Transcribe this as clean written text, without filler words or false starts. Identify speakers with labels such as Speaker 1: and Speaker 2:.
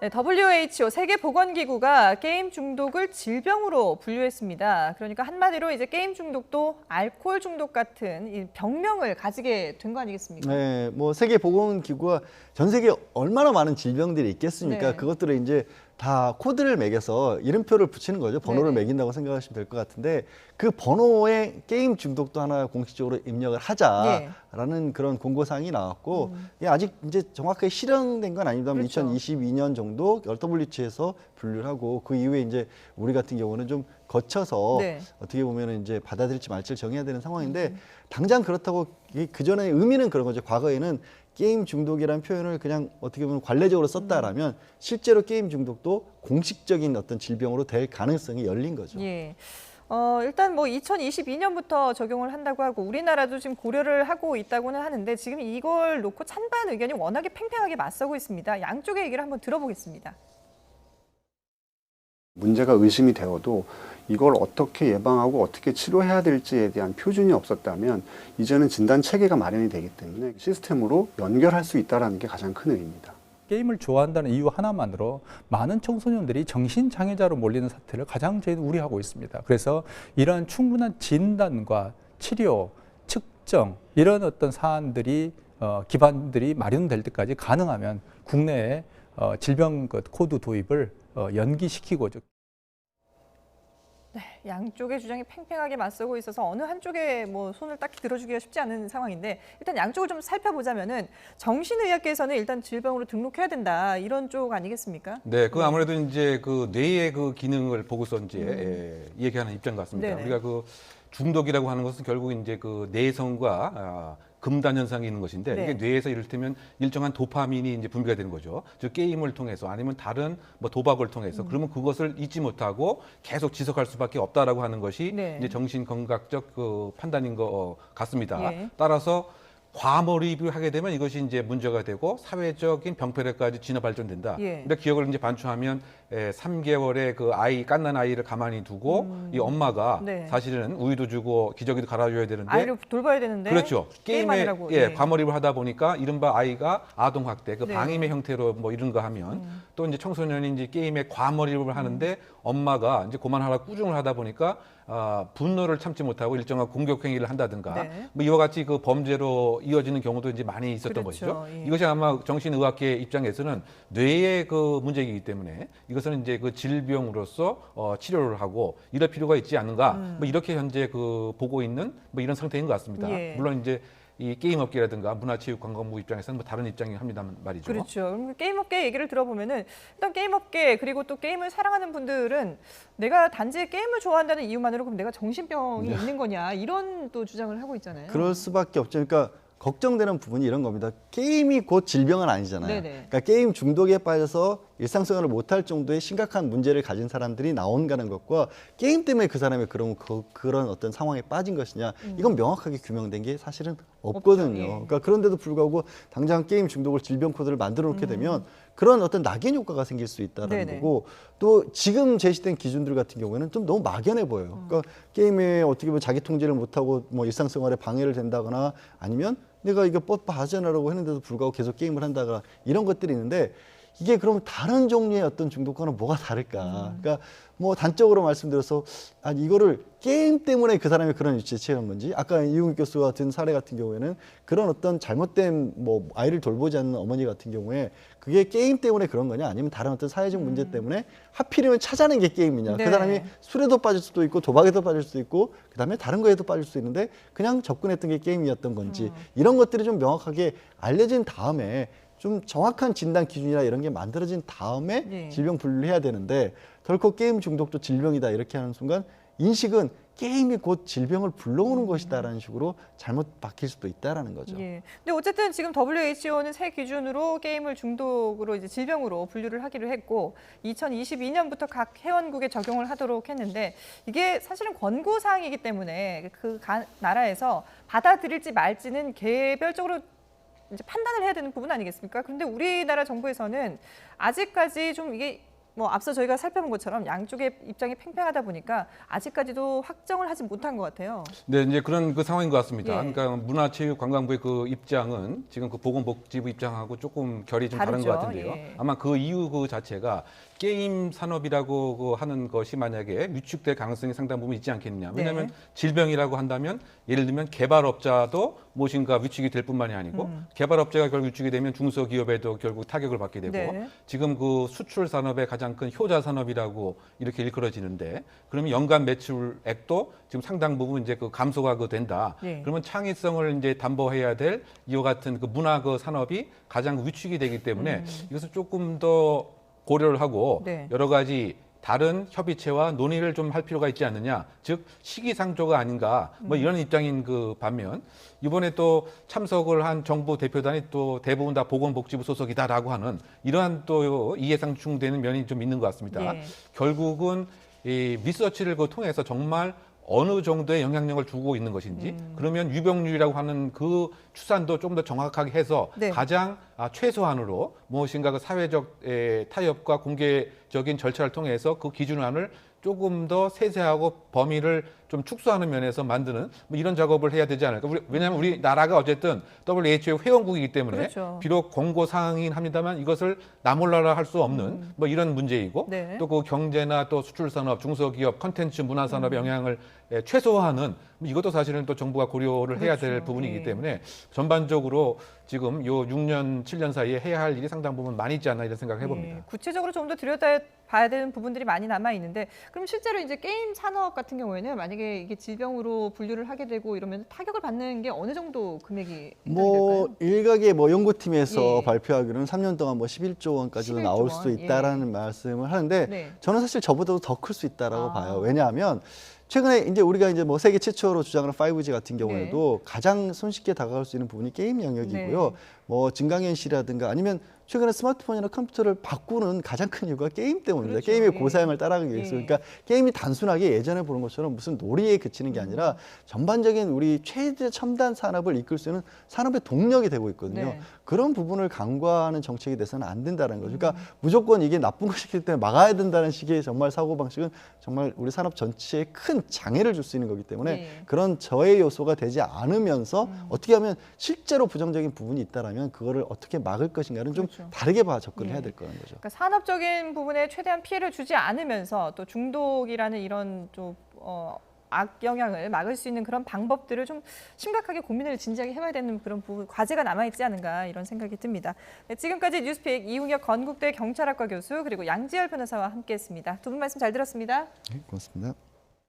Speaker 1: 네, WHO 세계보건기구가 게임 중독을 질병으로 분류했습니다. 그러니까 한마디로 이제 게임 중독도 알코올 중독 같은 이 병명을 가지게 된 거 아니겠습니까?
Speaker 2: 네, 뭐 세계보건기구가 전 세계에 얼마나 많은 질병들이 있겠습니까?
Speaker 1: 네.
Speaker 2: 그것들을 이제 다 코드를 매겨서 이름표를 붙이는 거죠. 번호를
Speaker 1: 네네.
Speaker 2: 매긴다고 생각하시면 될 것 같은데 그 번호에 게임 중독도 하나 공식적으로 입력을 하자라는 그런 공고사항이 나왔고 예, 아직 이제 정확하게 실현된 건 아닙니다.
Speaker 1: 그렇죠.
Speaker 2: 2022년 정도 WHO에서 분류를 하고 그 이후에 이제 우리 같은 경우는 좀 거쳐서
Speaker 1: 네.
Speaker 2: 어떻게 보면 이제 받아들일지 말지를 정해야 되는 상황인데 당장 그렇다고 그 전에 의미는 그런 거죠. 과거에는 게임 중독이라는 표현을 그냥 어떻게 보면 관례적으로 썼다라면 실제로 게임 중독도 공식적인 어떤 질병으로 될 가능성이 열린 거죠.
Speaker 1: 예. 일단 뭐 2022년부터 적용을 한다고 하고 우리나라도 지금 고려를 하고 있다고는 하는데 지금 이걸 놓고 찬반 의견이 워낙에 팽팽하게 맞서고 있습니다. 양쪽의 얘기를 한번 들어보겠습니다.
Speaker 3: 문제가 의심이 되어도 이걸 어떻게 예방하고 어떻게 치료해야 될지에 대한 표준이 없었다면 이제는 진단 체계가 마련이 되기 때문에 시스템으로 연결할 수 있다는 게 가장 큰 의미입니다.
Speaker 4: 게임을 좋아한다는 이유 하나만으로 많은 청소년들이 정신장애자로 몰리는 사태를 가장 저희는 우려하고 있습니다. 그래서 이러한 충분한 진단과 치료, 측정 이런 어떤 사안들이 기반들이 마련될 때까지 가능하면 국내에 질병 코드 도입을 연기시키고
Speaker 1: 네, 양쪽의 주장이 팽팽하게 맞서고 있어서 어느 한쪽에 뭐 손을 딱히 들어주기가 쉽지 않은 상황인데 일단 양쪽을 좀 살펴보자면은 정신의학계에서는 일단 질병으로 등록해야 된다 이런 쪽 아니겠습니까?
Speaker 5: 네, 그 아무래도 이제 그 뇌의 그 기능을 보고서 이제 얘기하는 입장 같습니다.
Speaker 1: 네네.
Speaker 5: 우리가 그 중독이라고 하는 것은 결국 이제 그 내성과 금단 현상이 있는 것인데
Speaker 1: 네.
Speaker 5: 이게 뇌에서 이를테면 일정한 도파민이 이제 분비가 되는 거죠. 즉 게임을 통해서 아니면 다른 뭐 도박을 통해서 그러면 그것을 잊지 못하고 계속 지속할 수밖에 없다라고 하는 것이
Speaker 1: 네.
Speaker 5: 이제 정신 건강적 그 판단인 것 같습니다.
Speaker 1: 예.
Speaker 5: 따라서 과몰입을 하게 되면 이것이 이제 문제가 되고 사회적인 병폐례까지 진화 발전된다.
Speaker 1: 예.
Speaker 5: 근데 기억을 이제 반추하면 3개월의 그 아이 갓난 아이를 가만히 두고 이 엄마가
Speaker 1: 네.
Speaker 5: 사실은 우유도 주고 기저귀도 갈아줘야 되는데
Speaker 1: 아이를 돌봐야 되는데
Speaker 5: 그렇죠. 게임에
Speaker 1: 게임하느라고,
Speaker 5: 과몰입을 하다 보니까 이른바 아이가 아동 학대, 그
Speaker 1: 네.
Speaker 5: 방임의 형태로 뭐 이런 거 하면 또 이제 청소년이 이제 게임에 과몰입을 하는데 엄마가 이제 그만하라 꾸중을 하다 보니까 분노를 참지 못하고 일정한 공격 행위를 한다든가
Speaker 1: 네.
Speaker 5: 뭐 이와 같이 그 범죄로 이어지는 경우도 이제 많이 있었던
Speaker 1: 그렇죠.
Speaker 5: 것이죠.
Speaker 1: 예.
Speaker 5: 이것이 아마 정신의학계 입장에서는 뇌의 그 문제이기 때문에 이것은 이제 그 질병으로서 치료를 하고 이럴 필요가 있지 않은가. 뭐 이렇게 현재 그 보고 있는 뭐 이런 상태인 것 같습니다.
Speaker 1: 예.
Speaker 5: 물론 이제 이 게임 업계라든가 문화체육관광부 입장에서는 뭐 다른 입장이 합니다만 말이죠.
Speaker 1: 그렇죠. 그럼 게임업계 얘기를 들어보면은 일단 게임업계 그리고 또 게임을 사랑하는 분들은 내가 단지 게임을 좋아한다는 이유만으로 그럼 내가 정신병이 있는 거냐 이런 또 주장을 하고 있잖아요.
Speaker 2: 그럴 수밖에 없죠. 그러니까 걱정되는 부분이 이런 겁니다. 게임이 곧 질병은 아니잖아요.
Speaker 1: 네네.
Speaker 2: 그러니까 게임 중독에 빠져서 일상생활을 못할 정도의 심각한 문제를 가진 사람들이 나온다는 것과 게임 때문에 그 사람이 그런 어떤 상황에 빠진 것이냐 이건 명확하게 규명된 게 사실은 없거든요.
Speaker 1: 없죠, 예.
Speaker 2: 그러니까 그런데도 불구하고 당장 게임 중독을 질병 코드를 만들어 놓게 되면 그런 어떤 낙인 효과가 생길 수 있다는
Speaker 1: 네네.
Speaker 2: 거고 또 지금 제시된 기준들 같은 경우에는 좀 너무 막연해 보여요. 그러니까 게임에 어떻게 보면 자기 통제를 못하고 뭐 일상생활에 방해를 된다거나 아니면 내가 이거 뻗빠하잖아라고 했는데도 불구하고 계속 게임을 한다거나 이런 것들이 있는데 이게 그럼 다른 종류의 어떤 중독과는 뭐가 다를까? 그러니까 뭐 단적으로 말씀드려서 아니 이거를 게임 때문에 그 사람이 그런 위치에 처한 건지 아까 이용익 교수 같은 사례 같은 경우에는 그런 어떤 잘못된 뭐 아이를 돌보지 않는 어머니 같은 경우에 그게 게임 때문에 그런 거냐 아니면 다른 어떤 사회적 문제 때문에 하필이면 찾아낸 게 게임이냐
Speaker 1: 네.
Speaker 2: 그 사람이 술에도 빠질 수도 있고 도박에도 빠질 수도 있고 그다음에 다른 거에도 빠질 수 있는데 그냥 접근했던 게 게임이었던 건지 이런 것들이 좀 명확하게 알려진 다음에 좀 정확한 진단 기준이나 이런 게 만들어진 다음에
Speaker 1: 네.
Speaker 2: 질병 분류를 해야 되는데 덜컥 게임 중독도 질병이다 이렇게 하는 순간 인식은 게임이 곧 질병을 불러오는 것이다라는 식으로 잘못 박힐 수도 있다라는 거죠.
Speaker 1: 예. 근데 어쨌든 지금 WHO는 새 기준으로 게임을 중독으로 이제 질병으로 분류를 하기로 했고 2022년부터 각 회원국에 적용을 하도록 했는데 이게 사실은 권고 사항이기 때문에 그 나라에서 받아들일지 말지는 개별적으로 이제 판단을 해야 되는 부분 아니겠습니까? 그런데 우리나라 정부에서는 아직까지 좀 이게 뭐 앞서 저희가 살펴본 것처럼 양쪽의 입장이 팽팽하다 보니까 아직까지도 확정을 하지 못한 것 같아요.
Speaker 5: 네, 이제 그런 그 상황인 것 같습니다.
Speaker 1: 예.
Speaker 5: 그러니까 문화체육관광부의 그 입장은 지금 그 보건복지부 입장하고 조금 결이 좀 다른
Speaker 1: 다르죠.
Speaker 5: 것 같은데요.
Speaker 1: 예.
Speaker 5: 아마 그 이유 그 자체가 게임 산업이라고 그 하는 것이 만약에 위축될 가능성이 상당 부분 있지 않겠느냐. 왜냐하면
Speaker 1: 네.
Speaker 5: 질병이라고 한다면 예를 들면 개발업자도 무엇인가 위축이 될 뿐만이 아니고 개발업자가 결국 위축이 되면 중소기업에도 결국 타격을 받게 되고
Speaker 1: 네.
Speaker 5: 지금 그 수출 산업의 가장 큰 효자 산업이라고 이렇게 일컬어지는데 그러면 연간 매출액도 지금 상당 부분 이제 그 감소가 그 된다.
Speaker 1: 예.
Speaker 5: 그러면 창의성을 이제 담보해야 될 이와 같은 그 문화 그 산업이 가장 위축이 되기 때문에 이것을 조금 더 고려를 하고
Speaker 1: 네.
Speaker 5: 여러 가지 다른 협의체와 논의를 좀 할 필요가 있지 않느냐, 즉 시기상조가 아닌가, 뭐 이런 입장인 그 반면 이번에 또 참석을 한 정부 대표단이 또 대부분 다 보건복지부 소속이다라고 하는 이러한 또 이해상충되는 면이 좀 있는 것 같습니다.
Speaker 1: 예.
Speaker 5: 결국은 이 리서치를 그 통해서 정말 어느 정도의 영향력을 주고 있는 것인지 그러면 유병률이라고 하는 그 추산도 좀 더 정확하게 해서
Speaker 1: 네.
Speaker 5: 가장 최소한으로 무엇인가 그 사회적 타협과 공개적인 절차를 통해서 그 기준안을 조금 더 세세하고 범위를 좀 축소하는 면에서 만드는 뭐 이런 작업을 해야 되지 않을까. 왜냐하면 우리나라가 어쨌든 WHO의 회원국이기 때문에
Speaker 1: 그렇죠.
Speaker 5: 비록 공고 사항이긴 합니다만 이것을 나몰라라 할 수 없는 뭐 이런 문제이고
Speaker 1: 네.
Speaker 5: 또 그 경제나 또 수출 산업, 중소기업, 컨텐츠 문화 산업의 영향을 최소화하는 이것도 사실은 또 정부가 고려를 해야 될
Speaker 1: 그렇죠.
Speaker 5: 부분이기
Speaker 1: 예.
Speaker 5: 때문에 전반적으로 지금 요 6년, 7년 사이에 해야 할 일이 상당 부분 많이 있지 않나 이런 생각을 해봅니다.
Speaker 1: 예, 구체적으로 좀 더 들여다봐야 되는 부분들이 많이 남아 있는데, 그럼 실제로 이제 게임 산업 같은 경우에는 만약에 이게 질병으로 분류를 하게 되고 이러면 타격을 받는 게 어느 정도 금액이 해당이
Speaker 2: 뭐
Speaker 1: 될까요?
Speaker 2: 일각의 뭐 연구팀에서
Speaker 1: 예.
Speaker 2: 발표하기로는 3년 동안 뭐 11조 원까지도
Speaker 1: 11조
Speaker 2: 나올
Speaker 1: 원,
Speaker 2: 수도 있다라는 말씀을 하는데
Speaker 1: 네.
Speaker 2: 저는 사실 저보다도 더 클 수 있다라고
Speaker 1: 아.
Speaker 2: 봐요. 왜냐하면 최근에 이제 우리가 이제 뭐 세계 최초로 주장하는 5G 같은 경우에도 가장 손쉽게 다가갈 수 있는 부분이 게임 영역이고요.
Speaker 1: 네.
Speaker 2: 뭐 증강현실이라든가 아니면 최근에 스마트폰이나 컴퓨터를 바꾸는 가장 큰 이유가 게임 때문입니다.
Speaker 1: 그렇죠.
Speaker 2: 게임의
Speaker 1: 예.
Speaker 2: 고사양을 따라가기 위해서.
Speaker 1: 예.
Speaker 2: 그러니까 게임이 단순하게 예전에 보는 것처럼 무슨 놀이에 그치는 게 아니라 전반적인 우리 최대 첨단 산업을 이끌 수 있는 산업의 동력이 되고 있거든요.
Speaker 1: 네.
Speaker 2: 그런 부분을 강화하는 정책이 돼서는 안 된다는 거죠. 그러니까 무조건 이게 나쁜 것이기 때문에 막아야 된다는 식의 정말 사고방식은 정말 우리 산업 전체에 큰 장애를 줄 수 있는 거기 때문에
Speaker 1: 예.
Speaker 2: 그런 저해 요소가 되지 않으면서 어떻게 하면 실제로 부정적인 부분이 있다라면 그거를 어떻게 막을 것인가는 좀
Speaker 1: 그렇죠.
Speaker 2: 다르게 접근을
Speaker 1: 예.
Speaker 2: 해야 될 거라는 거죠.
Speaker 1: 그러니까 산업적인 부분에 최대한 피해를 주지 않으면서 또 중독이라는 이런 좀 악영향을 막을 수 있는 그런 방법들을 좀 심각하게 고민을 진지하게 해봐야 되는 그런 부분, 과제가 남아있지 않은가 이런 생각이 듭니다. 네, 지금까지 뉴스픽 이웅혁 건국대 경찰학과 교수 그리고 양지열 변호사와 함께했습니다. 두 분 말씀 잘 들었습니다.
Speaker 2: 네, 고맙습니다.